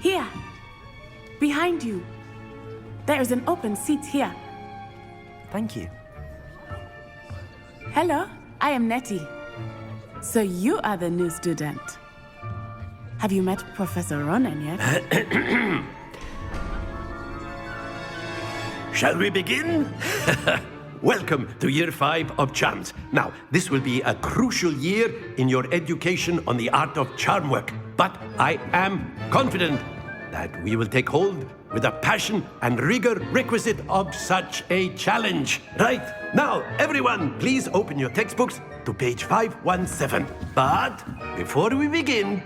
Here, behind you. There is an open seat here. Thank you. Hello, I am Nettie. So you are the new student. Have you met Professor Ronan yet? Shall we begin? Welcome to Year 5 of Charms. Now, this will be a crucial year in your education on the art of charm work. But I am confident that we will take hold with the passion and rigor requisite of such a challenge. Right, now, everyone, please open your textbooks to page 517. But before we begin,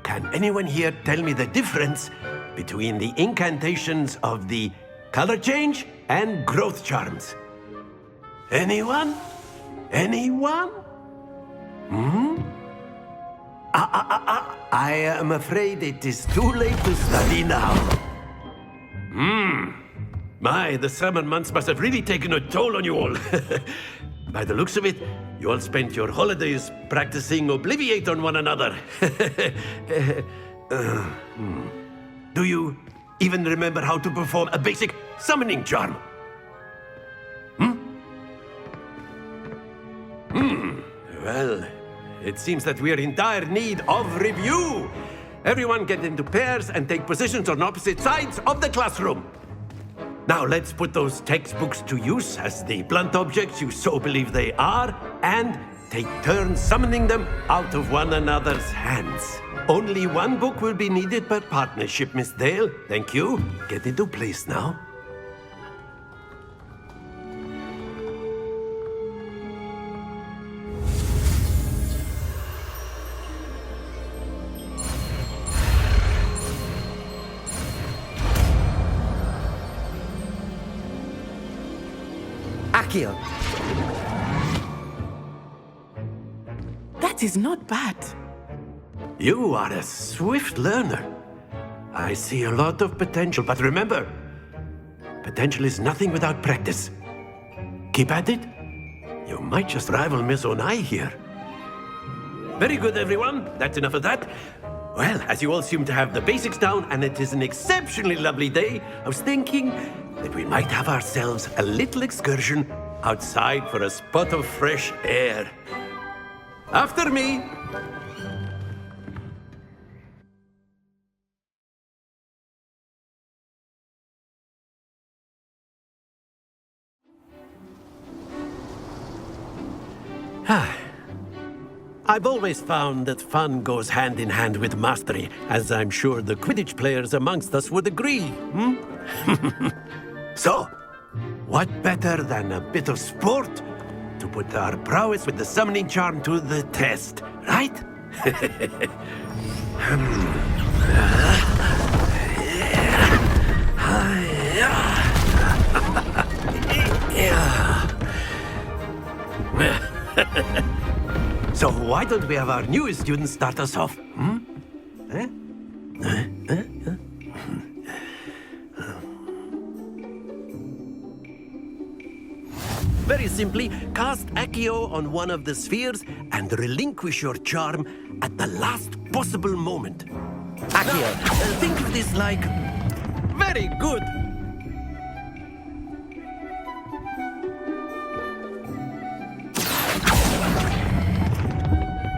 can anyone here tell me the difference between the incantations of the color change and growth charms? Anyone? Anyone? I am afraid it is too late to study now. My, the summer months must have really taken a toll on you all. By the looks of it, you all spent your holidays practicing Obliviate on one another. Do you even remember how to perform a basic summoning charm? Well, it seems that we are in dire need of review. Everyone get into pairs and take positions on opposite sides of the classroom. Now let's put those textbooks to use as the blunt objects you so believe they are, and take turns summoning them out of one another's hands. Only one book will be needed per partnership, Miss Dale. Thank you. Get into place now. Accio. That is not bad. You are a swift learner. I see a lot of potential, but remember, potential is nothing without practice. Keep at it. You might just rival Miss Onai here. Very good, everyone. That's enough of that. Well, as you all seem to have the basics down, and it is an exceptionally lovely day, I was thinking that we might have ourselves a little excursion outside for a spot of fresh air. After me. I've always found that fun goes hand in hand with mastery, as I'm sure the Quidditch players amongst us would agree. So, what better than a bit of sport to put our prowess with the summoning charm to the test, right? So why don't we have our newest student start us off? Very simply, cast Accio on one of the spheres and relinquish your charm at the last possible moment. Accio. Now, think of this like... Very good!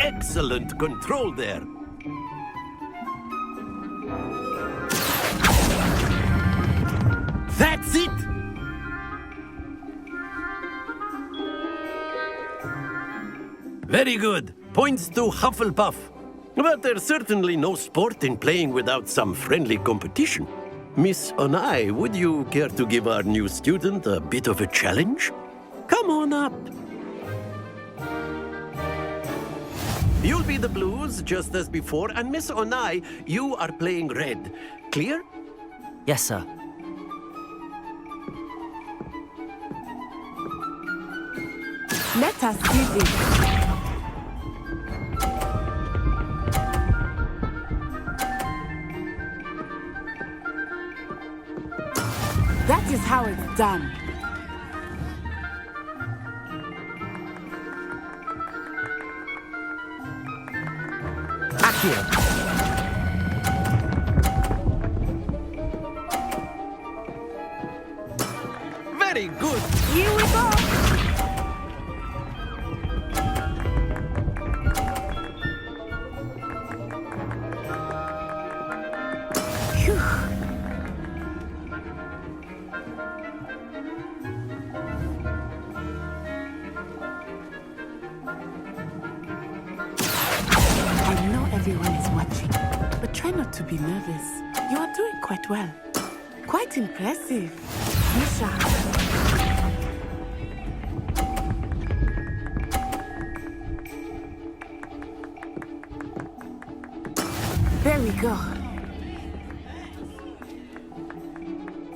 Excellent control there. That's it! Very good. Points to Hufflepuff. But there's certainly no sport in playing without some friendly competition. Miss Onai, would you care to give our new student a bit of a challenge? Come on up. You'll be the blues, just as before, and Miss Onai, you are playing red. Clear? Yes, sir. Let us do this. That is how it's done. Accio. Very good. Here we go! Phew. I know everyone is watching, but try not to be nervous. You are doing quite well. Quite impressive. Misha. There we go.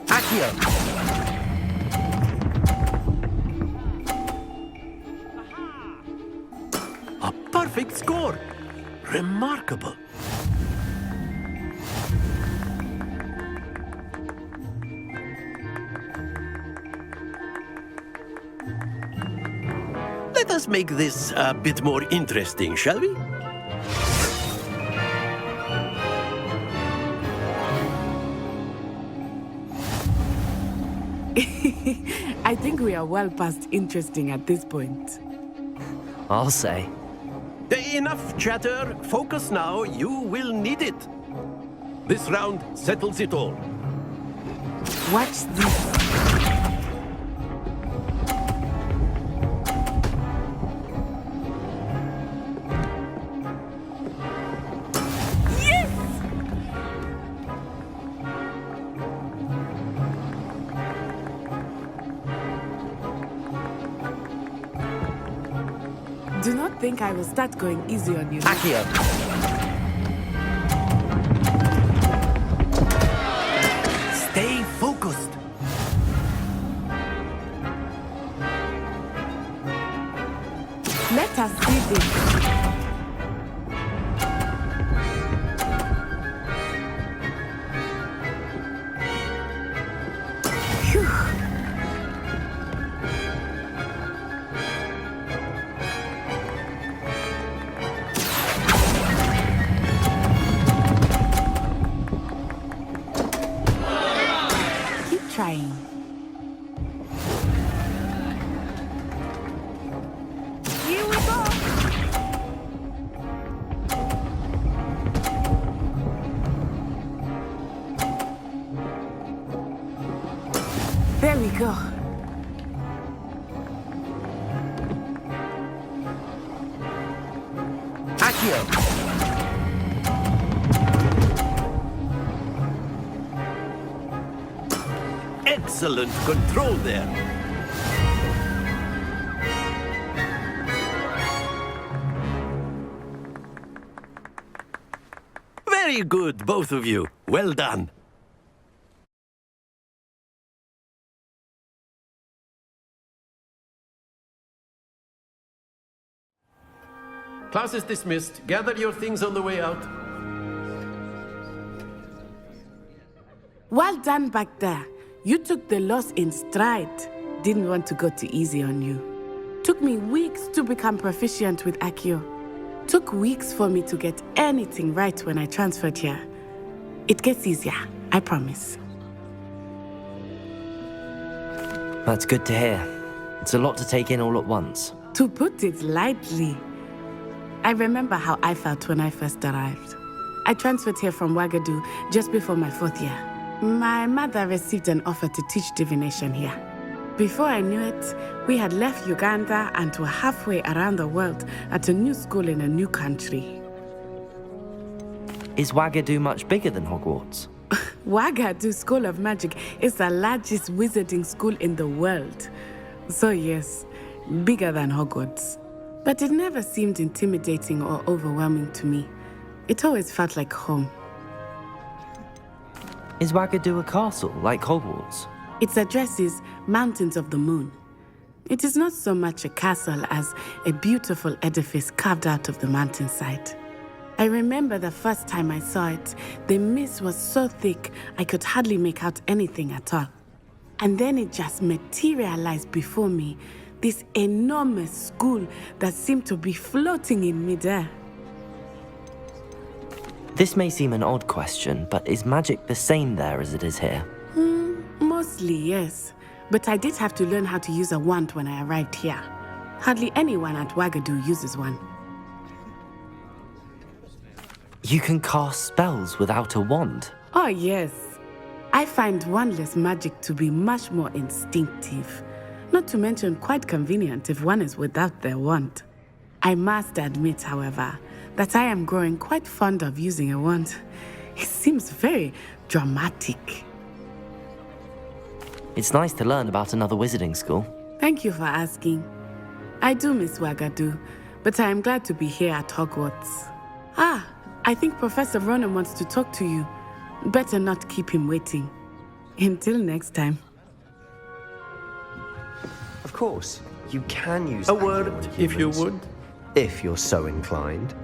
Accio. A perfect score. Remarkable. Let us make this a bit more interesting, shall we? I think we are well past interesting at this point. I'll say. Enough chatter. Focus now. You will need it. This round settles it all. Watch this. Yes! Do not think I will start going easy on you. Accio. Stay focused. Let us see this. Phew. Keep trying. Here we go. There we go. Accio. Excellent control there. Very good, both of you. Well done. Class is dismissed. Gather your things on the way out. Well done back there. You took the loss in stride. Didn't want to go too easy on you. Took me weeks to become proficient with Accio. Took weeks for me to get anything right when I transferred here. It gets easier, I promise. That's good to hear. It's a lot to take in all at once. To put it lightly, I remember how I felt when I first arrived. I transferred here from Ouagadougou just before my 4th year. My mother received an offer to teach divination here. Before I knew it, we had left Uganda and were halfway around the world at a new school in a new country. Is Ouagadougou much bigger than Hogwarts? Ouagadougou School of Magic is the largest wizarding school in the world. So yes, bigger than Hogwarts. But it never seemed intimidating or overwhelming to me. It always felt like home. Is Ouagadougou a castle, like Hogwarts? Its address is Mountains of the Moon. It is not so much a castle as a beautiful edifice carved out of the mountainside. I remember the first time I saw it, the mist was so thick I could hardly make out anything at all. And then it just materialized before me, this enormous school that seemed to be floating in midair. This may seem an odd question, but is magic the same there as it is here? Mostly, yes. But I did have to learn how to use a wand when I arrived here. Hardly anyone at Wagadu uses one. You can cast spells without a wand? Oh, yes. I find wandless magic to be much more instinctive. Not to mention quite convenient if one is without their wand. I must admit, however, that I am growing quite fond of using a wand. It seems very dramatic. It's nice to learn about another wizarding school. Thank you for asking. I do miss Wagadu, but I am glad to be here at Hogwarts. I think Professor Ronan wants to talk to you. Better not keep him waiting. Until next time. Of course, you can use A word, if you would. if you're so inclined.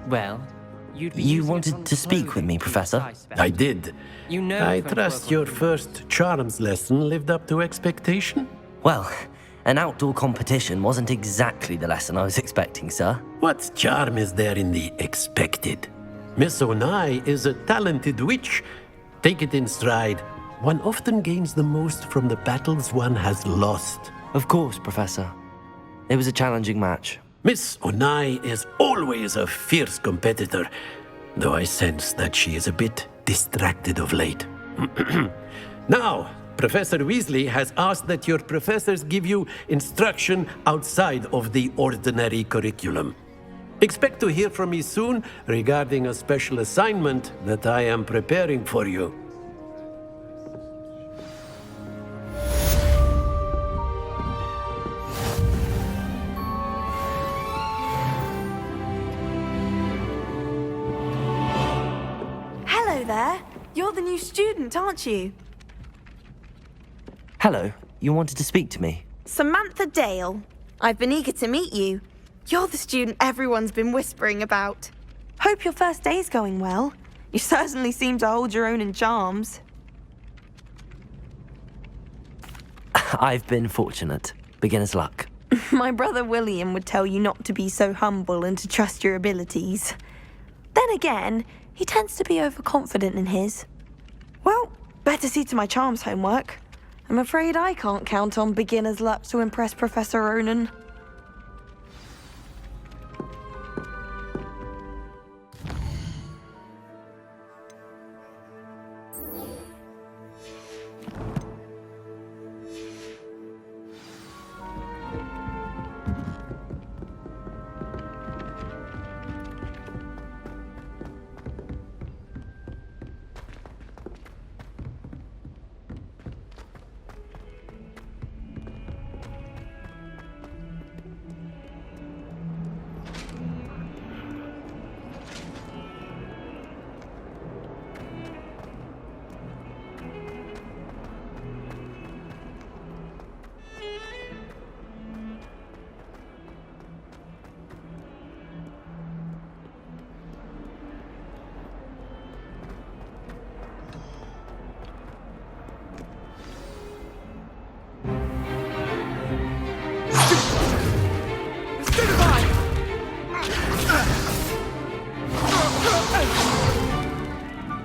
Well, You wanted to speak with me, Professor? I did. You know, I trust your first charms lesson lived up to expectation? Well, an outdoor competition wasn't exactly the lesson I was expecting, sir. What charm is there in the expected? Miss Onai is a talented witch. Take it in stride. One often gains the most from the battles one has lost. Of course, Professor. It was a challenging match. Miss Onai is always a fierce competitor, though I sense that she is a bit distracted of late. Now, Professor Weasley has asked that your professors give you instruction outside of the ordinary curriculum. Expect to hear from me soon regarding a special assignment that I am preparing for you. Hello there. You're the new student, aren't you? Hello, you wanted to speak to me? Samantha Dale. I've been eager to meet you. You're the student everyone's been whispering about. Hope your first day's going well. You certainly seem to hold your own in charms. I've been fortunate. Beginner's luck. My brother William would tell you not to be so humble and to trust your abilities. Then again, he tends to be overconfident in his. Well, better see to my charms homework. I'm afraid I can't count on beginner's luck to impress Professor Ronan.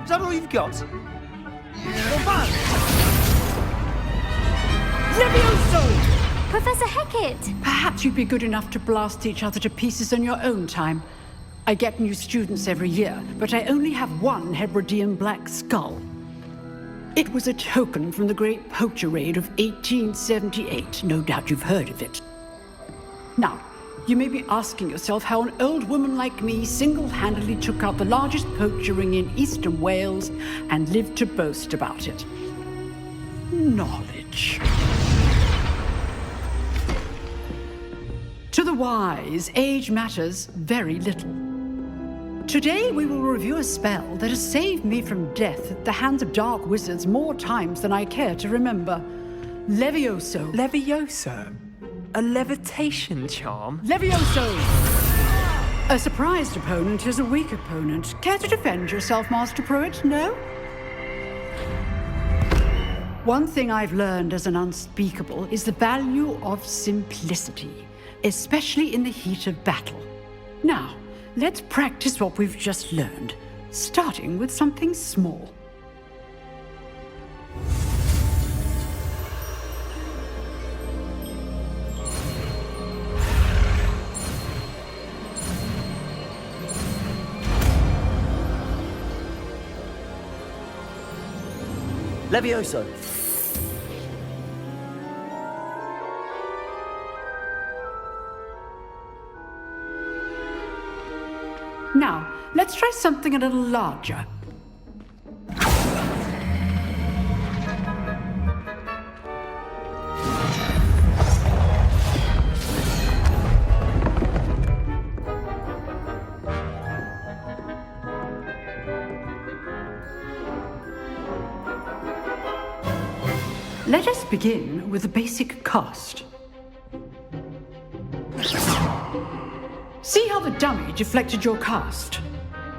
Is that all you've got? Professor Hecat! Perhaps you'd be good enough to blast each other to pieces in your own time. I get new students every year, but I only have one Hebridean black skull. It was a token from the Great Poacher Raid of 1878. No doubt you've heard of it. Now, you may be asking yourself how an old woman like me single-handedly took out the largest poacher ring in eastern Wales and lived to boast about it. Knowledge. To the wise, age matters very little. Today we will review a spell that has saved me from death at the hands of dark wizards more times than I care to remember. Levioso. Levioso? A levitation charm? Levioso! A surprised opponent is a weak opponent. Care to defend yourself, Master Pruitt? No? One thing I've learned as an unspeakable is the value of simplicity, especially in the heat of battle. Now, let's practice what we've just learned. starting with something small. Levioso! Now, let's try something a little larger. Let us begin with the basic cast. See how the dummy deflected your cast?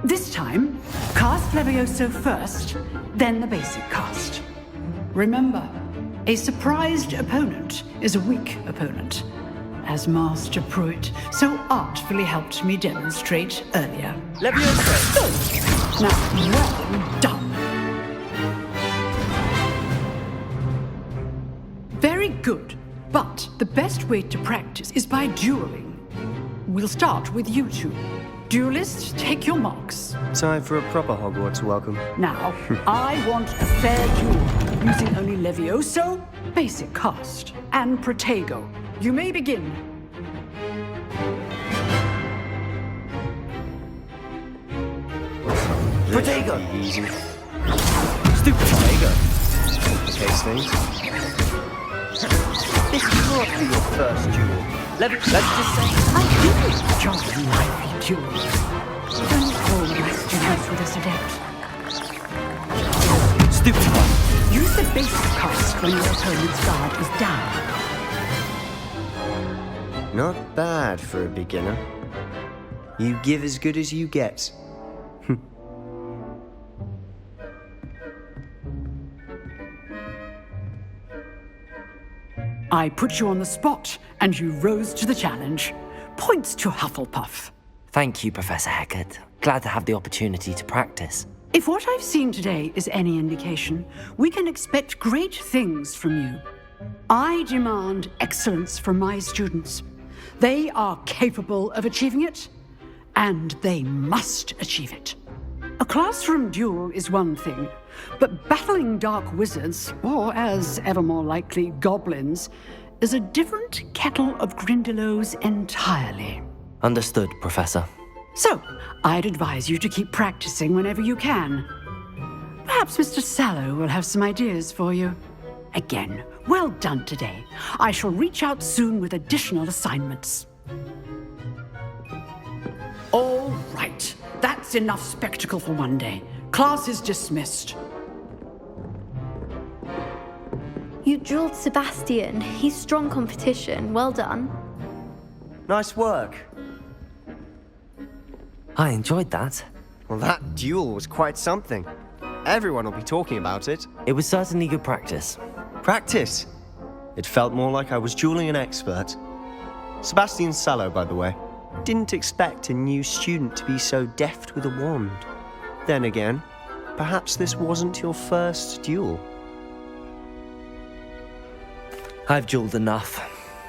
This time, cast Levioso first, then the basic cast. Remember, a surprised opponent is a weak opponent, as Master Pruitt so artfully helped me demonstrate earlier. Levioso! Now, well done. Very good, but the best way to practice is by dueling. We'll start with you two. Duelists, take your marks. Time for a proper Hogwarts welcome. Now, I want a fair duel, using only Levioso, basic cast, and Protego. You may begin. Protego! Easy. Stupid Protego! Case things. This can't be your first duel. Let's just say... I do enjoy lively duels. Don't call my students with us adept. Stupid one! Use the basic cast when your opponent's guard is down. Not bad for a beginner. You give as good as you get. I put you on the spot, and you rose to the challenge. Points to Hufflepuff. Thank you, Professor Hecat. Glad to have the opportunity to practice. If what I've seen today is any indication, we can expect great things from you. I demand excellence from my students. They are capable of achieving it, and they must achieve it. A classroom duel is one thing, but battling dark wizards, or as ever more likely, goblins, is a different kettle of Grindylows entirely. Understood, Professor. So, I'd advise you to keep practicing whenever you can. Perhaps Mr. Sallow will have some ideas for you. Again, well done today. I shall reach out soon with additional assignments. All right. That's enough spectacle for one day. Class is dismissed. You drilled Sebastian. He's strong competition. Well done. Nice work. I enjoyed that. Well, that duel was quite something. Everyone will be talking about it. It was certainly good practice. Practice? It felt more like I was dueling an expert. Sebastian Sallow, by the way. Didn't expect a new student to be so deft with a wand. Then again, perhaps this wasn't your first duel. I've dueled enough.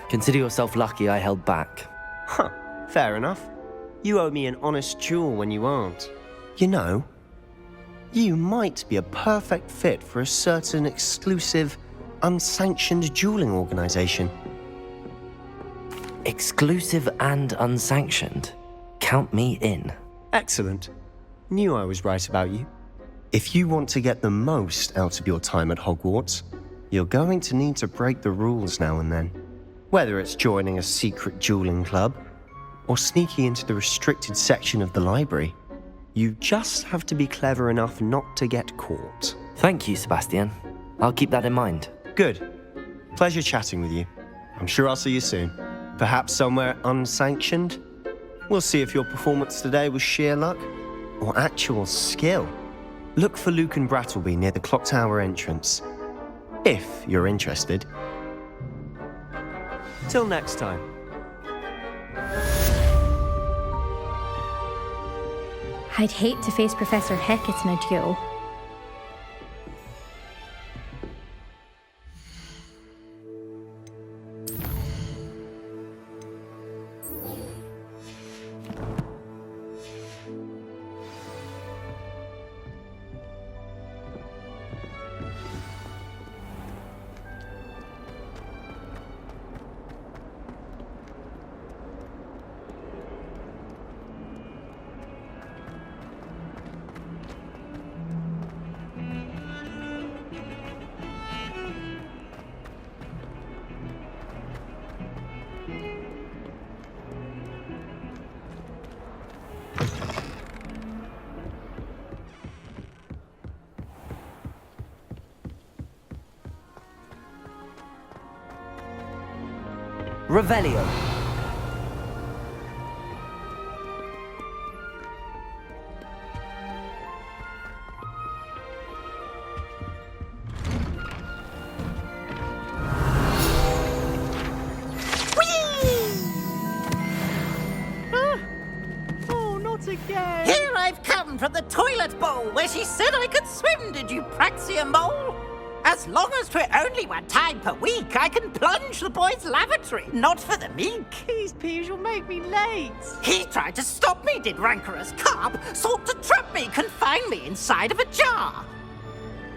Consider yourself lucky I held back. Huh, fair enough. You owe me an honest duel when you aren't. You know, you might be a perfect fit for a certain exclusive, unsanctioned dueling organization. Exclusive and unsanctioned. Count me in. Excellent. Knew I was right about you. If you want to get the most out of your time at Hogwarts, you're going to need to break the rules now and then. Whether it's joining a secret dueling club, or sneaking into the restricted section of the library, you just have to be clever enough not to get caught. Thank you, Sebastian. I'll keep that in mind. Good. Pleasure chatting with you. I'm sure I'll see you soon. Perhaps somewhere unsanctioned? We'll see if your performance today was sheer luck or actual skill. Look for Luke and Brattleby near the clock tower entrance, if you're interested. Till next time. I'd hate to face Professor Hecat in a duel. Revelio. Oh, not again! Here I've come from the toilet bowl where she said I could swim, did you praxia mole? As long as 'twere only one time per week, I can plunge the boy's lavatory, not for the meek. These peas will make me late. He tried to stop me, did rancorous carp, sought to trap me, confine me inside of a jar.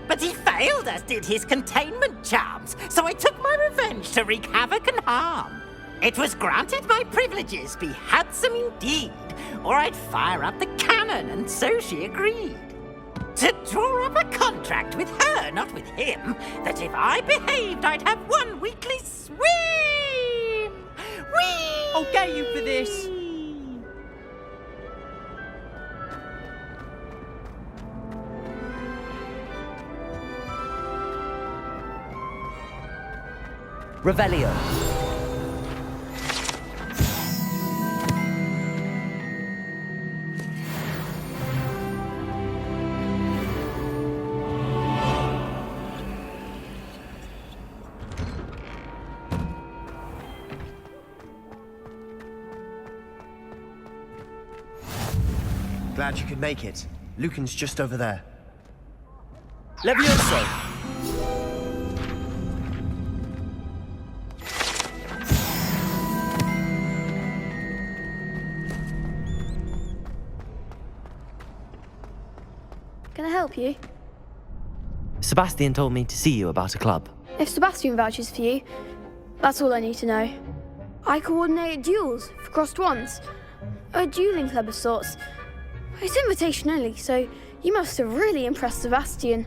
But he failed, as did his containment charms, so I took my revenge to wreak havoc and harm. It was granted my privileges be handsome indeed, or I'd fire up the cannon, and so she agreed. To draw up a contract with her, not with him, that if I behaved, I'd have one weekly swim! Whee! I'll get you for this. Revelio. Glad you could make it. Lucan's just over there. Levioso. Can I help you? Sebastian told me to see you about a club. If Sebastian vouches for you, that's all I need to know. I coordinate duels for crossed wands. A dueling club of sorts. It's invitation only, so you must have really impressed Sebastian.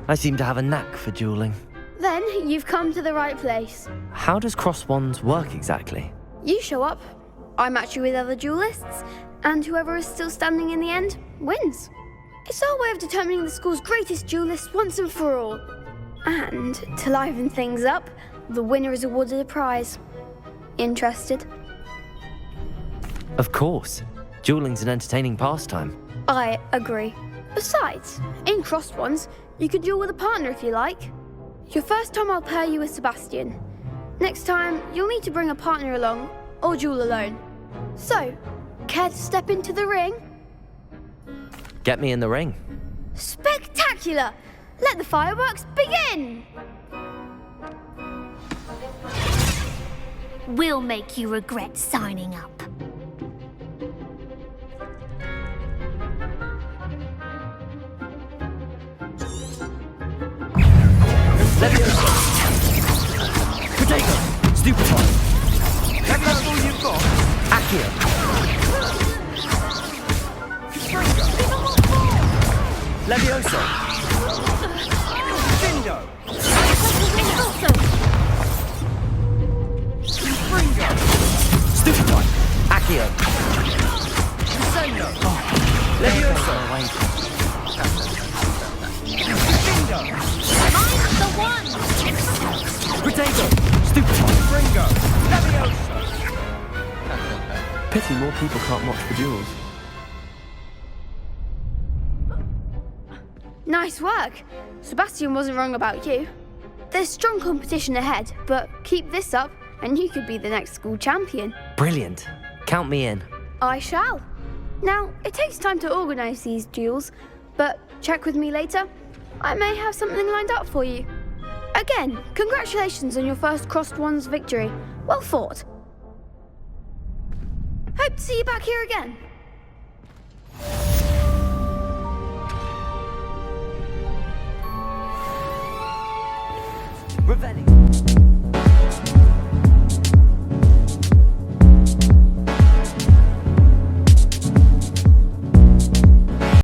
I seem to have a knack for dueling. Then you've come to the right place. How does cross wands work exactly? You show up, I match you with other duelists, and whoever is still standing in the end wins. It's our way of determining the school's greatest duelist once and for all. And to liven things up, the winner is awarded a prize. Interested? Of course. Dueling's an entertaining pastime. I agree. Besides, in crossed ones, you could duel with a partner if you like. Your first time I'll pair you with Sebastian. Next time, you'll need to bring a partner along, or duel alone. So, care to step into the ring? Get me in the ring. Spectacular! Let the fireworks begin! We'll make you regret signing up. Levioso. Potato. Stupefy. That's all you've got? Accio. Levioso. Dindo. Stupefy. Accio. Sendo. Levioso. Dindo. I'm the one! Potato. Stupefy. Ringo. Levioso. Pity more people can't watch the duels. Nice work. Sebastian wasn't wrong about you. There's strong competition ahead, but keep this up and you could be the next school champion. Brilliant. Count me in. I shall. Now, it takes time to organise these duels, but check with me later. I may have something lined up for you. Again, congratulations on your first Crossed Wands victory. Well fought. Hope to see you back here again. Revelling.